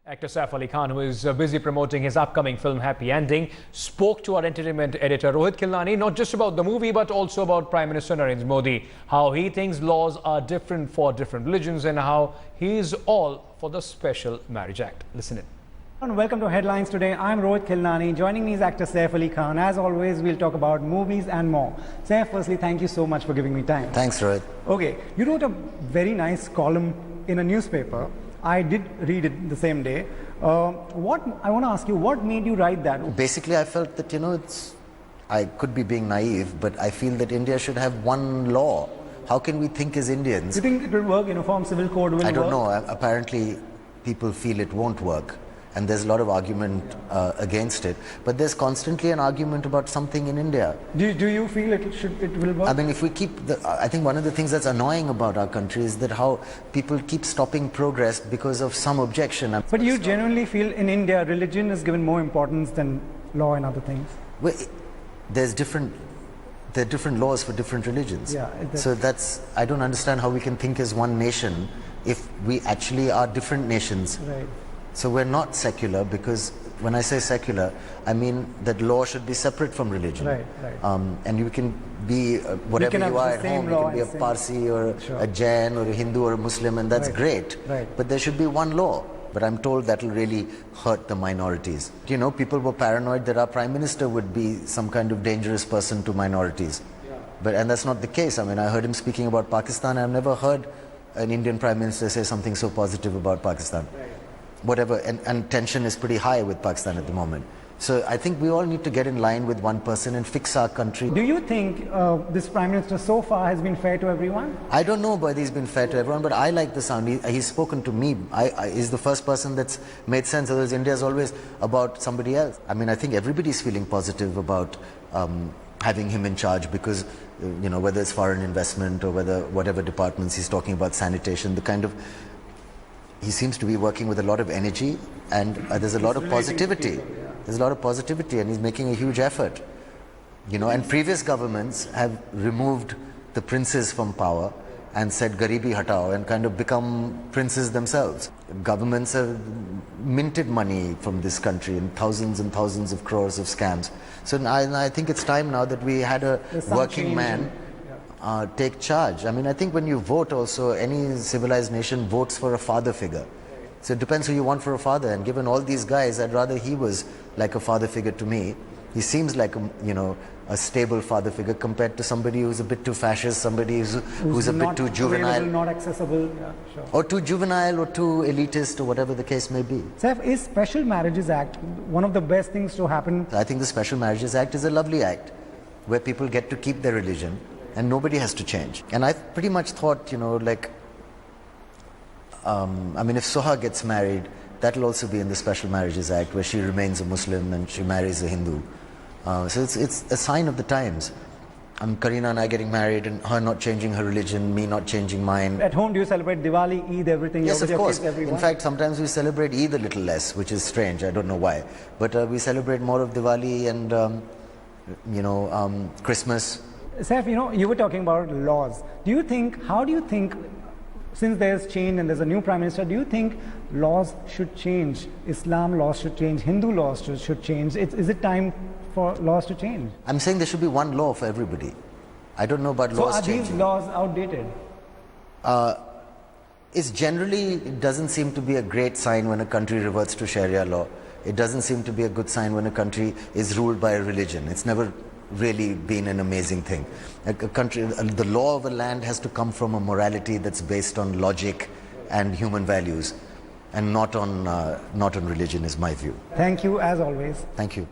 Actor Saif Ali Khan, who is busy promoting his upcoming film Happy Ending, spoke to our entertainment editor Rohit Khilnani not just about the movie but also about Prime Minister Narendra Modi, how he thinks laws are different for different religions and how he is all for the Special Marriage Act. Listen in. And welcome to Headlines today. I'm Rohit Khilnani. Joining me is actor Saif Ali Khan. As always, we'll talk about movies and more. Saif, firstly, thank you so much for giving me time. Thanks, Rohit. Okay, you wrote a very nice column in a newspaper. I did read it the same day. I want to ask you, what made you write that? Basically, I felt that, I could be being naive, but I feel that India should have one law. How can we think as Indians? Do you think it will work? Uniform civil code will work? I don't know. Apparently, people feel it won't work. And there's a lot of argument against it. But there's constantly an argument about something in India. Do you feel it will work? I mean, if we keep I think one of the things that's annoying about our country is that how people keep stopping progress because of some objection. But you genuinely feel in India, religion is given more importance than law and other things? Well, there are different laws for different religions. Yeah, so I don't understand how we can think as one nation if we actually are different nations. Right. So we're not secular, because when I say secular, I mean that law should be separate from religion. Right. And you can be whatever you are at home. You can be a Parsi or a Jain or a Hindu or a Muslim, and that's great. Right. But there should be one law. But I'm told that will really hurt the minorities. People were paranoid that our Prime Minister would be some kind of dangerous person to minorities. Yeah. And that's not the case. I mean, I heard him speaking about Pakistan. I've never heard an Indian Prime Minister say something so positive about Pakistan. Right. Whatever, and tension is pretty high with Pakistan at the moment. So I think we all need to get in line with one person and fix our country. Do you think this Prime Minister so far has been fair to everyone? I don't know whether he's been fair to everyone, but I like the sound. He's spoken to me. He's the first person that's made sense. Otherwise, India is always about somebody else. I mean, I think everybody's feeling positive about having him in charge because, whether it's foreign investment or whatever departments he's talking about, sanitation, he seems to be working with a lot of energy, and there's a lot of positivity. There's a lot of positivity, and he's making a huge effort. And previous governments have removed the princes from power and said "Garibi hatao" and kind of become princes themselves. Governments have minted money from this country in thousands and thousands of crores of scams. So I think it's time now that we had a working man take charge. I mean, I think when you vote also, any civilized nation votes for a father figure. So it depends who you want for a father. And given all these guys, I'd rather he was like a father figure to me. He seems like a stable father figure compared to somebody who's a bit too fascist, somebody who's a bit too juvenile. Not accessible. Yeah, sure. Or too juvenile or too elitist or whatever the case may be. Saif, is Special Marriages Act one of the best things to happen? I think the Special Marriages Act is a lovely act where people get to keep their religion and nobody has to change. And I pretty much thought, I mean, if Soha gets married, that'll also be in the Special Marriages Act, where she remains a Muslim and she marries a Hindu. So it's a sign of the times. Kareena and I getting married, and her not changing her religion, me not changing mine. At home, do you celebrate Diwali, Eid, everything? Yes, of course. In fact, sometimes we celebrate Eid a little less, which is strange. I don't know why. But we celebrate more of Diwali and, Christmas. Saif, you were talking about laws. How do you think, since there's change and there's a new Prime Minister, do you think laws should change? Islam laws should change, Hindu laws should change. Is it time for laws to change? I'm saying there should be one law for everybody. I don't know about laws changing. So are these laws outdated? It doesn't seem to be a great sign when a country reverts to Sharia law. It doesn't seem to be a good sign when a country is ruled by a religion. It's never really been an amazing thing. A country, the law of a land has to come from a morality that's based on logic and human values, and not on religion, is my view. Thank you, as always. Thank you.